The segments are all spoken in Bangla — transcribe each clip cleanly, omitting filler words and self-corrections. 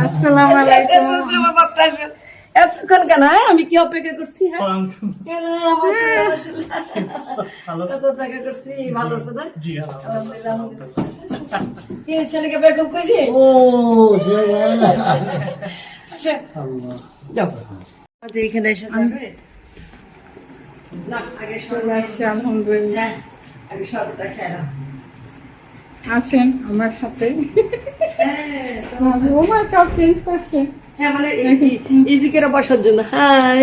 আসসালামু আলাইকুম। এতক্ষণ কেন? আমি কি অপেক্ষা করছি? অপেক্ষা করছি। ভালো আছে না? কি ছেলেকে বেগম খুশি? এখানে এসে যাবে না? আগে চলে আসছি আলহামদুলিল্লাহ। আগে সবটা খেলাম। আসেন আমার সাথে। ওমা সব চেঞ্জ করছে। হ্যাঁ, মানে ইজি করে বসার জন্য। হাই,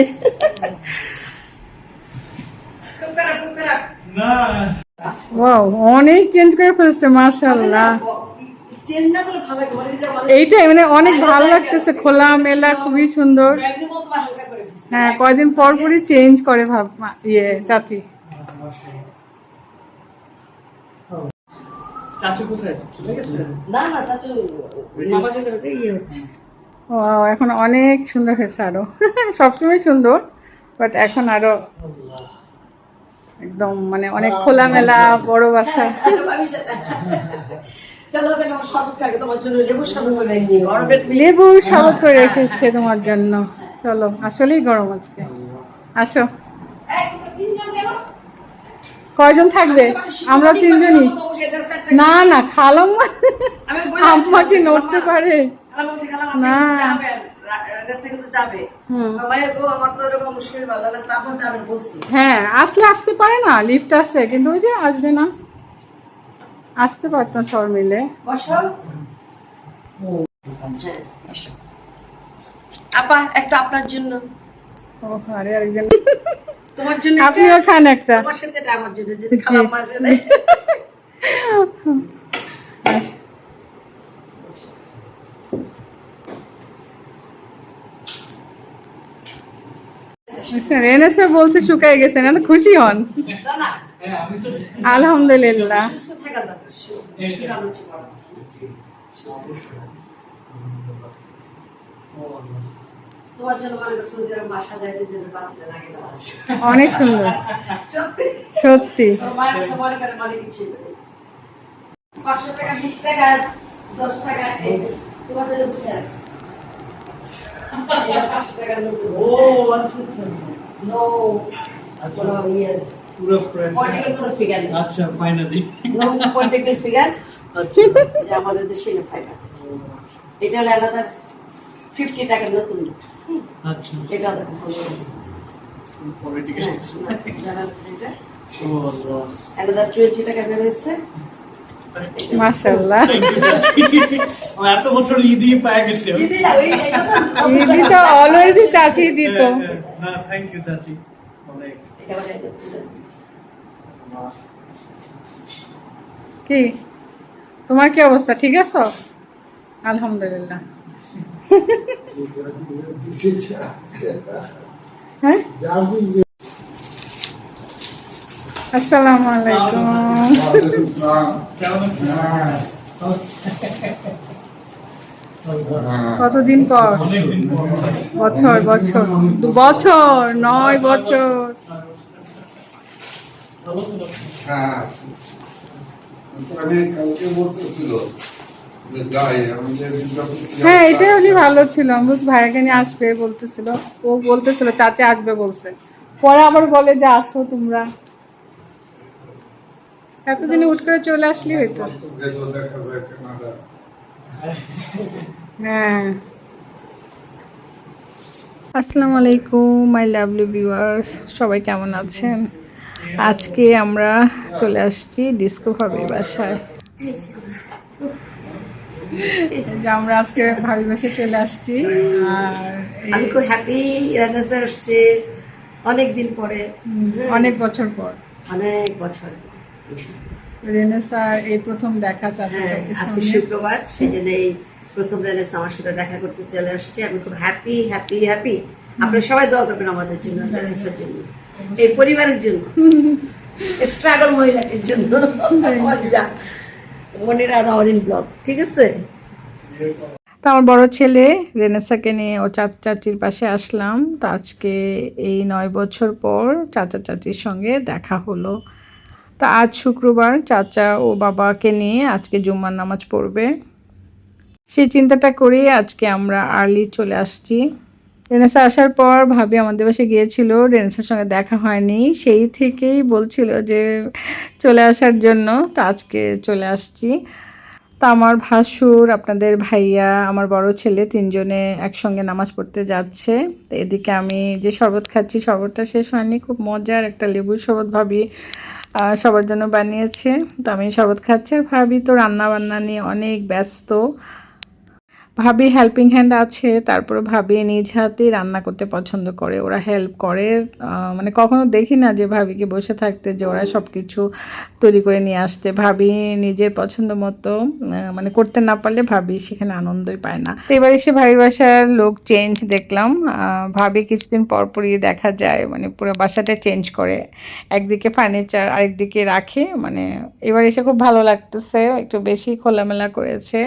ওয়াও, অনেক চেঞ্জ করে ফেলছে মাশাআল্লাহ। এইটাই মানে অনেক ভালো লাগতেছে, খোলা মেলা, খুবই সুন্দর। হ্যাঁ, কয়দিন পর পরই চেঞ্জ করে ভাব চাচি। চাচু কোথায় চলে গেছে? না না, চাচু নামাজে বেরোতে হচ্ছে। ওয়াও, এখন অনেক সুন্দর হয়েছে আরো। সবসময় সুন্দর, বাট এখন আরো একদম মানে অনেক খোলামেলা, বড় বাসা। লেবুর শরবত করে রেখেছে তোমার জন্য। চলো, আসলেই গরম আজকে। আসো। কয়জন থাকবে? আমরা তিনজনই। না না, খালাম্মা আম্মা কি নড়তে পারে? না। হ্যাঁ, আসলে আসতে পারে না, লিফট আছে, কিন্তু ওই যে আসবে না। আসতে পারতাম সবাই মিলে। আপা একটা আপনার জন্য। ও আরে, আরেকজন তোমার জন্য আপনিও খান একটা। তোমার সাথে এটা আমার জন্য, যদি খালাম্মা আসবে না। রেনেসা বলছে শুকায় গেছে, না খুশি হন। আলহামদুলিল্লাহ। সুস্থ থাকা দরকার। তোমার জন্য মানে সৌদি আরব মাসা যায় জন্য বাতিটা লাগে না। অনেক সুন্দর, সত্যি সত্যি। মায়ের তো মনে করে মানে কিছু 500 টাকা, 20 টাকা, 10 টাকা তোমার জন্য বসে আছে। এটা 500 টাকার নোট। ও আচ্ছা আচ্ছা। নো, কোনো ইয়ে পুরো ফ্রেন্ড। পলিটিক্যাল কোনো ফিগার নেই। আচ্ছা, ফাইনালি। No political figure. আচ্ছা, যে আমাদের দেশে না ফাইবার। এটা হলো আলাদা 50 টাকার নতুন নোট। আচ্ছা। এটা দেখো পলিটিক্যাল। এটা ও আল্লাহ। আলাদা 20 টাকা বের হয়েছে। মাশাআল্লাহ। আমার এত বছর ঈদই পায় গেছে। দিদি না, ওই এটা তো দিদি তো অলওয়েজই চাচি দিত। না, থ্যাংক ইউ চাচি। অনেক। এটা বলে কি তোমার কি অবস্থা? ঠিক আছো? আলহামদুলিল্লাহ। হ্যাঁ, আসসালামু আলাইকুম। কেমন আছেন? কতদিন পর? অনেকদিন পর। বছর বছর 9 বছর। হ্যাঁ, আমি কালকে বলতেছিল যে যাই আমাদের হ্যাঁ, এটাই হলে ভালো ছিল। বুঝ ভাইয়াকে নিয়ে আসবে বলতেছিল, ও বলতেছিল চাচা আসবে বলছে, পরে আবার বলে যে আসো তোমরা। এতদিনে উঠ করে চলে আসলি হয়তো। দেখা যায় কানাডা। হ্যাঁ। আসসালামু আলাইকুম মাই লাভলি ভিউয়ার্স, সবাই কেমন আছেন? আজকে আমরা চলে আসছি ডিস্কো ভাবির বাসায়। যে আমরা আজকে ভাবি বাসায় চলে আসছি। আর আমি খুব হ্যাপি রানাসা আসছে অনেকদিন পরে, অনেক বছর পর অনেক বছর। রেনেসার এই প্রথম দেখা চাচা হ্যাঁ, চাচির আজকে সঙ্গে। শুক্রবার, সেই জন্য এই প্রথম রেনেসা আমার সাথে দেখা করতে চলে আসছে। আমি খুব হ্যাপি হ্যাপি হ্যাপি। আপনারা সবাই দোয়া করবেন আমাদের জন্য, রেনেসার জন্য, এই পরিবারের জন্য, স্ট্রাগল মহিলাদের জন্য। মনিরা আর অরিন ব্লগ, ঠিক আছে? তো আমার বড় ছেলে রেনেসাকে নিয়ে ও চাচা চাচির পাশে আসলাম। তো আজকে এই 9 বছর পর চাচা চাচির সঙ্গে দেখা হলো। তো আজ শুক্রবার চাচা ও বাবাকে নিয়ে আজকে জুম্মার নামাজ পড়বে। সেই চিন্তাটা করেই আজকে আমরা আর্লি চলে আসছি। রেনেসা আসার পর ভাবি আমাদের বাসায় গিয়েছিল, রেনেসার সঙ্গে দেখা হয়নি, সেই থেকেই বলছিল যে চলে আসার জন্য। তো আজকে চলে আসছি। তা আমার ভাসুর, আপনাদের ভাইয়া, আমার বড় ছেলে তিনজনে একসঙ্গে নামাজ পড়তে যাচ্ছে। তো এদিকে আমি যে শরবত খাচ্ছি, শরবতটা শেষ হয়নি, খুব মজার একটা লেবুর শরবত ভাবি সবার জন্য বানিয়েছে। তো আমি শরবত খাচ্ছি, আর ভাবি তো রান্না বান্না নিয়ে অনেক ব্যস্ত। ভাবি হেল্পিং হ্যান্ড আছে, তারপরে ভাবি নিজ হাতেই রান্না করতে পছন্দ করে, ওরা হেল্প করে। মানে কখনো দেখি না যে ভাবিকে বসে থাকতে, যে ওরা সব কিছু তৈরি করে নিয়ে আসতে। ভাবি নিজের পছন্দ মতো মানে করতে না পারলে ভাবি সেখানে আনন্দই পায় না। তো এবার এসে ভাবির বাসার লোক চেঞ্জ দেখলাম। ভাবি কিছুদিন পরপরই দেখা যায় মানে পুরো বাসাটা চেঞ্জ করে, একদিকে ফার্নিচার আরেকদিকে রাখে। মানে এবার এসে খুব ভালো লাগতেছে, একটু বেশি খোলামেলা করেছে।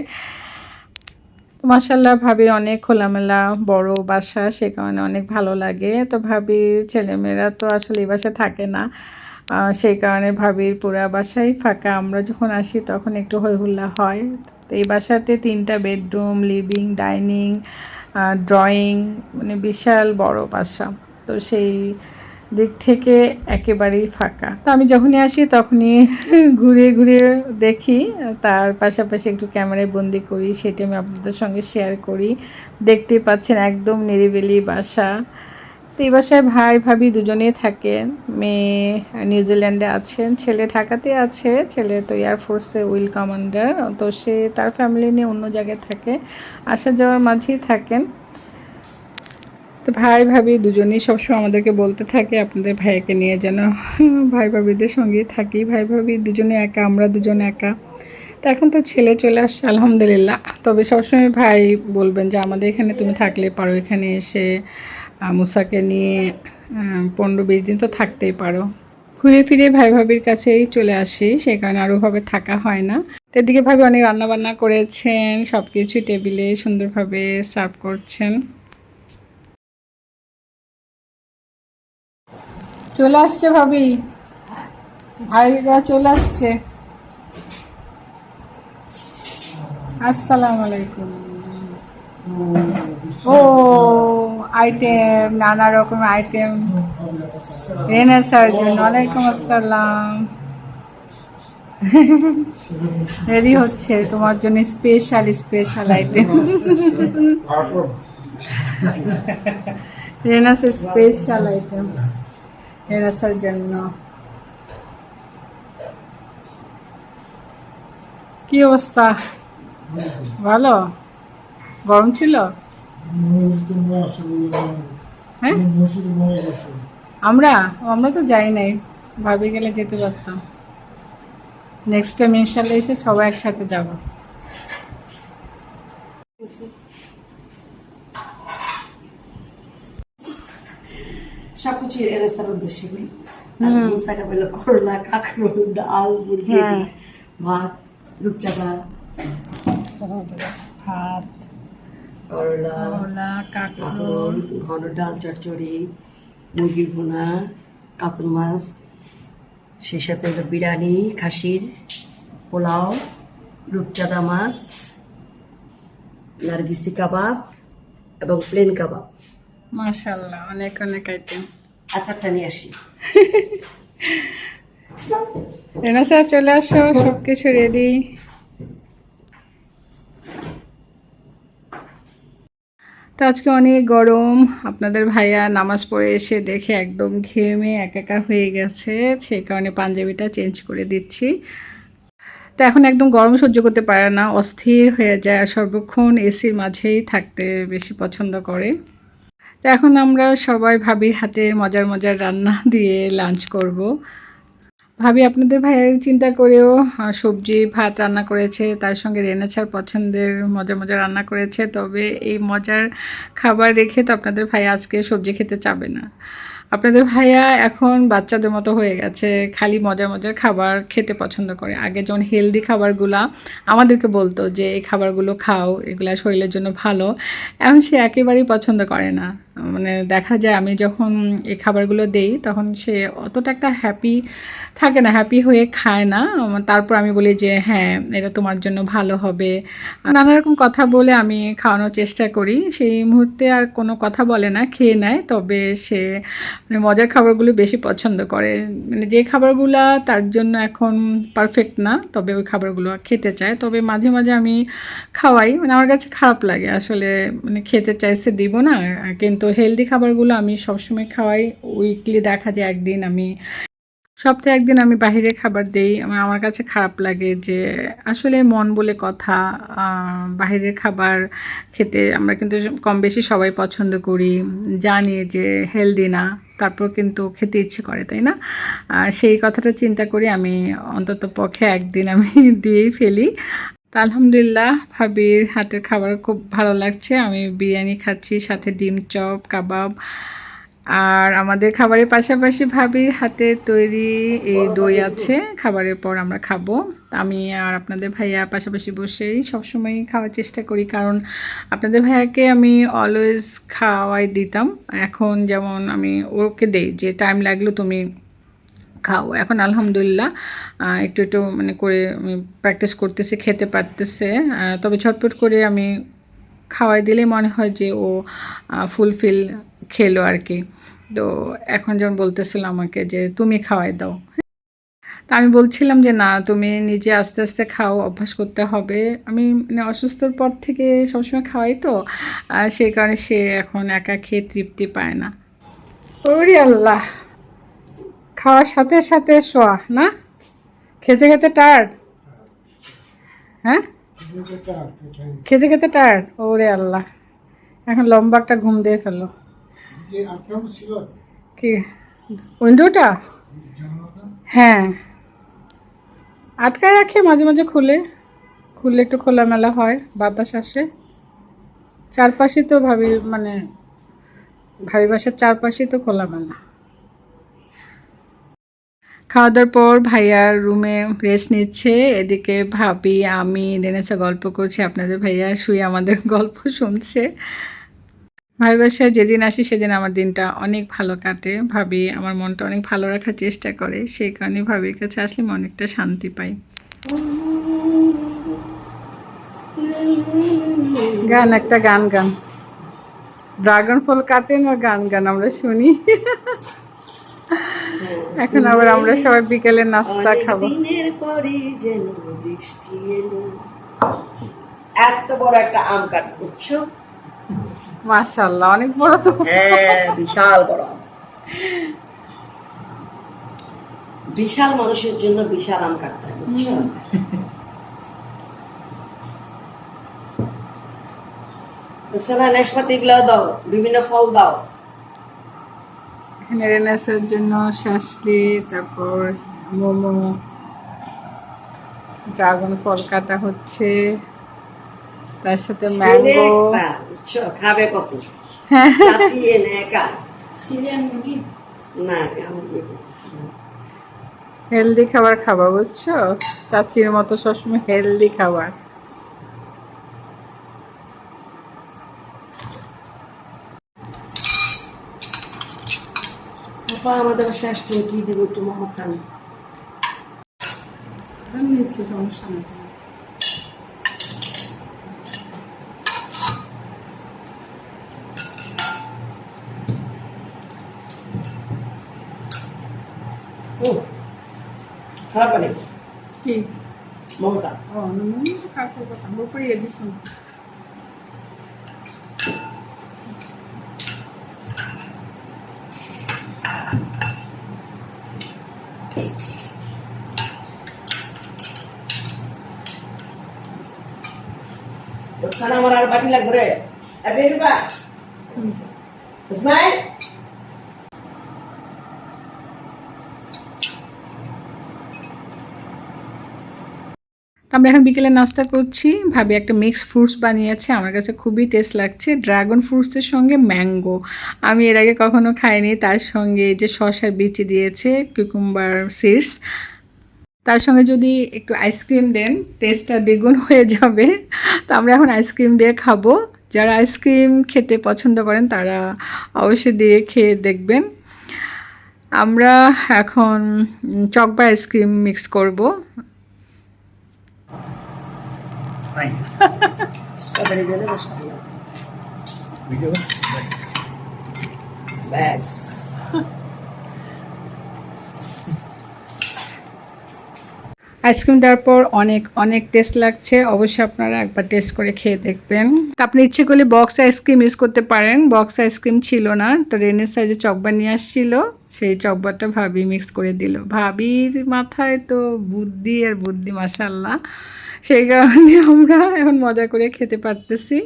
মাশাআল্লাহ, ভাবির অনেক খোলামেলা বড় বাসা, সে কারণে অনেক ভালো লাগে। তো ভাবির ছেলেমেয়েরা তো আসলে এই বাসায় থাকে না, সেই কারণে ভাবির পুরা বাসাই ফাঁকা। আমরা যখন আসি তখন একটু হইহুল্লা হয়। তো এই বাসাতে 3টা বেডরুম, লিভিং, ডাইনিং, ড্রয়িং, মানে বিশাল বড় বাসা। তো সেই দিক থেকে একেবারেই ফাঁকা। তো আমি যখনই আসি তখনই ঘুরে ঘুরে দেখি, তার পাশাপাশি একটু ক্যামেরায় বন্দি করি, সেটা আমি আপনাদের সঙ্গে শেয়ার করি। দেখতেই পাচ্ছেন একদম নিরিবিলি বাসা। তো এই বাসায় ভাই ভাবি দুজনেই থাকেন। মেয়ে নিউজিল্যান্ডে আছেন, ছেলে ঢাকাতে আছে। ছেলে তো এয়ারফোর্সে উইল কমান্ডার, তো সে তার ফ্যামিলি নিয়ে অন্য জায়গায় থাকে, আসা যাওয়ার মাঝেই থাকেন। তো ভাই ভাবি দুজনেই সবসময় আমাদেরকে বলতে থাকে আপনাদের ভাইয়াকে নিয়ে যেন ভাই ভাবিদের সঙ্গেই থাকি। ভাই ভাবি দুজনে একা, আমরা দুজনে একা। তো এখন তো ছেলে চলে আসছে আলহামদুলিল্লাহ। তবে সবসময় ভাই বলবেন যে আমাদের এখানে তুমি থাকলে পারো, এখানে এসে মুসাকে নিয়ে 15-20 দিন তো থাকতেই পারো। ঘুরে ফিরে ভাই ভাবির কাছেই চলে আসি, সেই কারণে আরোভাবে থাকা হয় না। তো এদিকে ভাবি অনেক রান্নাবান্না করেছেন, সব কিছু টেবিলে সুন্দরভাবে সার্ভ করছেন। চলে আসছে ভাবি, ভাইরা চলে আসছে। আসসালামু আলাইকুম। ও আইটেম, নানা রকম আইটেম রেনেসার জন্য। ওয়ালাইকুম আসসালাম। রেডি হচ্ছে তোমার জন্য স্পেশাল স্পেশাল আইটেম, রেনাসের স্পেশাল আইটেম রেনাসার জন্য। কি অবস্থা? ভালো? গরম ছিল? হ্যাঁ, আমরা আমরা তো যাই নাই, ভাবি গেলে যেতে পারতাম। নেক্সট টাইম ইনশাল্লাহ এসে সবাই একসাথে যাব। সবকিছু রেনেসার উদ্দেশ্যে করি। মুসাকে বললো করলা, কাঁকরোল, ডাল, মুরগি, ভাত, রূপচাঁদা, ভাত, করলা, কাঁকরোল, ঘন ডাল চচ্চড়ি, মুরগির ভুনা, কাতল মাছ, সেই সাথে হলো বিরিয়ানি, খাসির পোলাও, রূপচাঁদা মাছ, নার্গিসি কাবাব এবং প্লেন কাবাব। মাশাআল্লাহ, অনেক অনেক আইটেম। আচারটা নিয়ে আসি। রেনাসা চলে আসো, সবকিছু রেডি। তো আজকে অনেক গরম, আপনাদের ভাইয়া নামাজ পড়ে এসে দেখে একদম ঘেমে একাকার হয়ে গেছে, সেই কারণে পাঞ্জাবিটা চেঞ্জ করে দিচ্ছি। তো এখন একদম গরম সহ্য করতে পারে না, অস্থির হয়ে যায়, আর সর্বক্ষণ এসির মাঝেই থাকতে বেশি পছন্দ করে। তো এখন আমরা সবাই ভাবির হাতের মজার মজার রান্না দিয়ে লাঞ্চ করব। ভাবি আপনাদের ভাইয়ের চিন্তা করেও সবজি ভাত রান্না করেছে, তার সঙ্গে রেনেসার পছন্দের মজার মজার রান্না করেছে। তবে এই মজার খাবার রেখে তো আপনাদের ভাই আজকে সবজি খেতে চাবে না। আপনাদের ভাইয়া এখন বাচ্চাদের মতো হয়ে গেছে, খালি মজার মজার খাবার খেতে পছন্দ করে। আগে যেমন হেলদি খাবারগুলা আমাদেরকে বলতো যে এই খাবারগুলো খাও, এগুলা শরীরের জন্য ভালো, এখন সে একেবারেই পছন্দ করে না। মানে দেখা যায় আমি যখন এই খাবারগুলো দেই তখন সে অতটা একটা হ্যাপি থাকে না, হ্যাপি হয়ে খায় না। তারপর আমি বলি যে হ্যাঁ এটা তোমার জন্য ভালো হবে, নানা রকম কথা বলে আমি খাওয়ানোর চেষ্টা করি। সেই মুহূর্তে আর কোনো কথা বলে না, খেয়ে নেয়। তবে সে মানে মজার খাবারগুলো বেশি পছন্দ করে, মানে যে খাবারগুলো তার জন্য এখন পারফেক্ট না, তবে ওই খাবারগুলো খেতে চায়। তবে মাঝে মাঝে আমি খাওয়াই, মানে আমার কাছে খারাপ লাগে আসলে, মানে খেতে চাইছে দিব না, কিন্তু হেলদি খাবারগুলো আমি সবসময় খাওয়াই। উইকলি দেখা যায় একদিন আমি, সপ্তাহে একদিন আমি বাহিরে খাবার দেই। আমার কাছে খারাপ লাগে যে আসলে মন বলে কথা, বাহিরের খাবার খেতে আমরা কিন্তু কম বেশি সবাই পছন্দ করি, জানি যে হেলদি না, তারপর কিন্তু খেতে ইচ্ছে করে, তাই না? সেই কথাটা চিন্তা করি আমি অন্তত পক্ষে একদিন আমি দিয়েই ফেলি। তা আলহামদুলিল্লাহ ভাবির হাতের খাবার খুব ভালো লাগছে। আমি বিরিয়ানি খাচ্ছি, সাথে ডিম চপ, কাবাব, আর আমাদের খাবারের পাশাপাশি ভাবির হাতের তৈরি এই দই আছে, খাবারের পর আমরা খাবো। আমি আর আপনাদের ভাইয়া পাশাপাশি বসেই সবসময় খাওয়ার চেষ্টা করি, কারণ আপনাদের ভাইয়াকে আমি অলওয়েজ খাওয়াই দিতাম। এখন যেমন আমি ওকে দেই যে টাইম লাগলো তুমি খাও, এখন আলহামদুলিল্লাহ একটু একটু মানে করে আমি প্র্যাকটিস করতেছে, খেতে পারতেছে। তবে ঝটপট করে আমি খাওয়াই দিলে মনে হয় যে ও ফুলফিল খেলো আর কি। তো এখন যেমন বলতেছিল আমাকে যে তুমি খাওয়াই দাও, তা আমি বলছিলাম যে না, তুমি নিজে আস্তে আস্তে খাও, অভ্যাস করতে হবে। আমি মানে অসুস্থর পর থেকে সবসময় খাওয়াই তো, সেই কারণে সে এখন একা খেয়ে তৃপ্তি পায় না। ওরে আল্লাহ, খাওয়ার সাথে সাথে শোয়া না, খেতে খেতে টায়ার্ড? হ্যাঁ, খেতে খেতে টায়ার্ড? ওরে আল্লাহ, এখন লম্বা একটা ঘুম দিয়ে ফেলো। কি উইন্ডোটা? হ্যাঁ, আটকায় রাখে, মাঝে মাঝে খুলে খুললে একটু খোলামেলা হয়, বাতাস আসে। চারপাশে তো মানে ভাবি বাসার চারপাশে তো খোলামেলা। খাওয়া দাওয়ার পর ভাইয়ার রুমে রেস্ট নিচ্ছে, এদিকে ভাবি আমি রেনেসা গল্প করছি, আপনাদের ভাইয়া শুয়ে আমাদের গল্প শুনছে। ভাই বাসায় যেদিন আসি সেদিন আমার দিনটা অনেক ভালো কাটে। ভাবি আমার মনটা অনেক ভালো রাখার চেষ্টা করে, সেই কারণে ভাবির কাছে আসলে আমি অনেকটা শান্তি পাই। গান, একটা গান গান, ড্রাগন ফল কাটেন আর গান গান আমরা শুনি। এখন আবার আমরা সবাই বিকেলের নাস্তা খাবো। দিনের পরে যেন বৃষ্টি এলো, এত বড় একটা আম কাট বুঝছো? মাশাআল্লাহ, অনেক বড় তো। হ্যাঁ, বিশাল বড় আম। বিশাল মানুষের জন্য বিশাল আম কাটতে হয় বুঝছো? নাশপাতি গুলাও দাও, বিভিন্ন ফল দাও। এখানে রেনেসার জন্য শাসলি, তারপর মোমো, ড্রাগন ফল কাটা হচ্ছে, তার সাথে ম্যাঙ্গো। বুঝছো, খাবে কত? চাচি এনে একা না, আমি ইয়ে করতেছি না। হেলদি খাবার খাবা বুঝছো, চাচির মতো সবসময় হেলদি খাবার। বাবা আমাদের বাসায় আসছেন, কি দেবো একটু মোমো খান। নিচ্ছে, সমস্যা নেই। খারাপ নেই কি মোমোটা? ও মোমো কাটতে কথা বলতে দিচ্ছি। খানা আমার আর বাটি লাগবে রে, ইসমাইল। তো আমরা এখন বিকেলে নাস্তা করছি। ভাবি একটা মিক্সড ফ্রুটস বানিয়েছে, আমার কাছে খুবই টেস্ট লাগছে। ড্রাগন ফ্রুটসের সঙ্গে ম্যাঙ্গো, আমি এর আগে কখনো খাইনি। তার সঙ্গে যে শসার বিচি দিয়েছে, কিউকুম্বার সিডস, তার সঙ্গে যদি একটু আইসক্রিম দেন টেস্টটা দ্বিগুণ হয়ে যাবে। তো আমরা এখন আইসক্রিম দিয়ে খাবো। যারা আইসক্রিম খেতে পছন্দ করেন তারা অবশ্যই দিয়ে খেয়ে দেখবেন। আমরা এখন চকবা আইসক্রিম মিক্স করব। স্ট্রবেরি দিলে বেশ ভালো লাগে। ব্যাস আইসক্রিম দেওয়ার পর অনেক অনেক টেস্ট লাগছে, অবশ্যই আপনারা একবার টেস্ট করে খেয়ে দেখবেন। তো আপনি ইচ্ছে করলে বক্স আইসক্রিম ইউজ করতে পারেন, বক্স আইসক্রিম ছিল না তো রেনের সাইজে চকবা নিয়ে আসছিল, সেই চকবারটা ভাবি মিক্স করে দিল। ভাবির মাথায় তো বুদ্ধি আর বুদ্ধি মাশাআল্লাহ, সেই কারণে আমরা এখন মজা করে খেতে পারতেছি।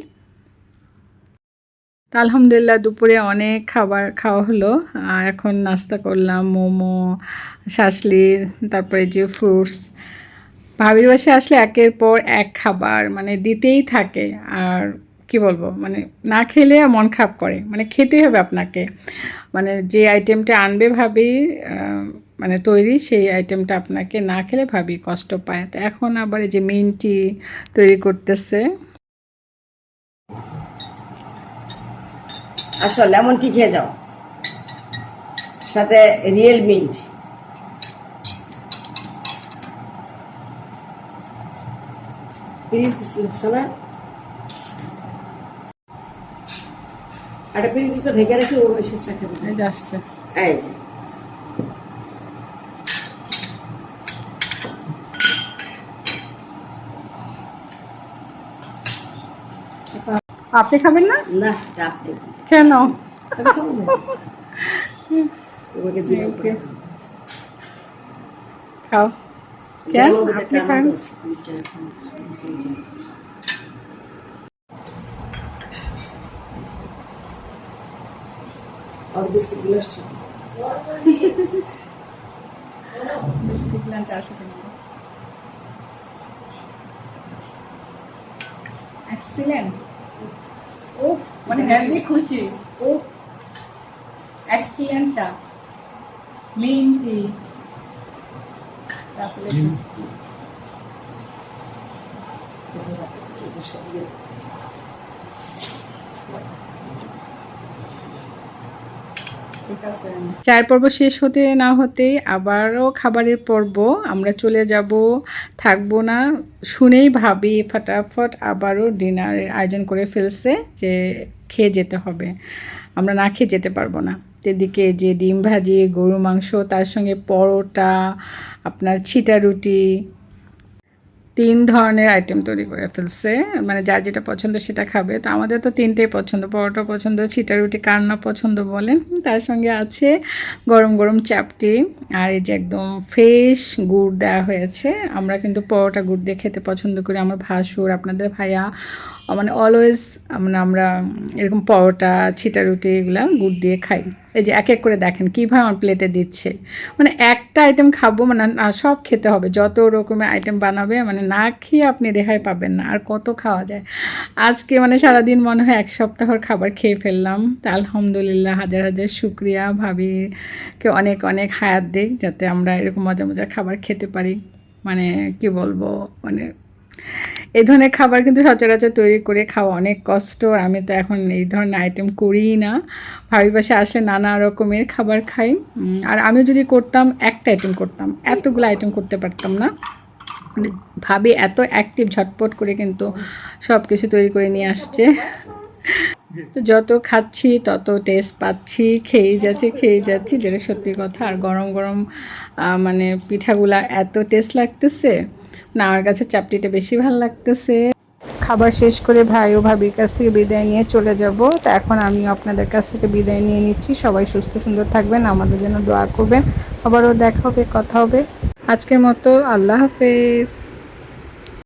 তো আলহামদুলিল্লাহ দুপুরে অনেক খাবার খাওয়া হলো। এখন নাস্তা করলাম মোমো, শাসলি, তারপরে যে ফ্রুটস। ভাবির বাসায় আসলে একের পর এক খাবার মানে দিতেই থাকে, আর কি বলবো মানে না খেলে মন খারাপ করে, মানে খেতেই হবে আপনাকে। মানে যে আইটেমটা আনবে ভাবি মানে তৈরি, সেই আইটেমটা আপনাকে না খেলে ভাবি কষ্ট পায়। তো এখন আবার এই যে মিন্টি তৈরি করতেছে। আসো লেমন টি খেয়ে যাও, সাথে রিয়েল মিন্ট। একটা পিরিচ তো ঢেকে রেখে ও এসে চা খাবে। এই যে আসছে। এই যে আপনি খাবেন না? না চাপ নেই, কেন? আমি খাবো না। তোমাকে দিলাম। খাও। কেন গরমের মধ্যে আপনি একটা খান? আনন্দ আছে, আমি চা খাই, বিশাল চা। আর বিস্কুট গুলো আসছে। বিস্কিট লাঞ্চ আর সাথে নিব। এক্সিলেন্ট। ও মানে হেভি খুশি। ও এক্সিলেন্ট চা, গ্রিন টি, চা পেলে খুশি। চায়ের পর্ব শেষ হতে না হতেই আবারও খাবারের পর্ব। আমরা চলে যাব, থাকবো না। শুনেই ভাবি ফটাফট আবারও ডিনারের আয়োজন করে ফেলছে যে খেয়ে যেতে হবে, আমরা না খেয়ে যেতে পারবো না। এদিকে যে ডিম ভাজি, গরু মাংস, তার সঙ্গে পরোটা, আপনার ছিটা রুটি, 3 ধরনের আইটেম তৈরি করে ফেলছে। মানে যার যেটা পছন্দ সেটা খাবে। তো আমাদের তো 3টেই পছন্দ, পরোটা পছন্দ, ছিটা রুটি কার না পছন্দ বলেন। তার সঙ্গে আছে গরম গরম চাপটি, আর এই যে একদম ফ্রেশ গুড় দেওয়া হয়েছে। আমরা কিন্তু পরোটা গুড় দিয়ে খেতে পছন্দ করি, আমার ভাসুর, আপনাদের ভাইয়া, মানে অলওয়েজ মানে আমরা এরকম পরোটা, ছিটা রুটি এগুলো গুড় দিয়ে খাই। এই যে এক এক করে দেখেন কীভাবে আমার প্লেটে দিচ্ছে, মানে একটা আইটেম খাবো মানে না, সব খেতে হবে। যত রকমের আইটেম বানাবে মানে না খেয়ে আপনি রেহাই পাবেন না। আর কত খাওয়া যায় আজকে, মানে সারাদিন মনে হয় 1 সপ্তাহর খাবার খেয়ে ফেললাম। তা আলহামদুলিল্লাহ, হাজার হাজার শুক্রিয়া, ভাবিকে অনেক অনেক হায়াত দিই যাতে আমরা এরকম মজা মজার খাবার খেতে পারি। মানে কি বলবো, মানে এই ধরনের খাবার কিন্তু সচরাচর তৈরি করে খাওয়া অনেক কষ্ট। আমি তো এখন এই ধরনের আইটেম করিই না। ভাবির বাসায় আসলে নানা রকমের খাবার খাই। আর আমি যদি করতাম একটা আইটেম করতাম, এতগুলো আইটেম করতে পারতাম না। ভাবি এত অ্যাক্টিভ, ঝটপট করে কিন্তু সব কিছু তৈরি করে নিয়ে আসছে। তো যত খাচ্ছি তত টেস্ট পাচ্ছি, খেয়েই যাচ্ছি, যেটা সত্যি কথা। আর গরম গরম মানে পিঠাগুলা এত টেস্ট লাগতেছে না, আমার কাছে চাপটিটা বেশি ভালো লাগতেছে। খাবার শেষ করে ভাই ও ভাবির কাছ থেকে বিদায় নিয়ে চলে যাব। তো এখন আমিও আপনাদের কাছ থেকে বিদায় নিয়ে নিচ্ছি। সবাই সুস্থ সুন্দর থাকবেন, আমাদের জন্য দোয়া করবেন। আবারও দেখা হবে, কথা হবে। আজকের মতো আল্লাহ হাফেজ।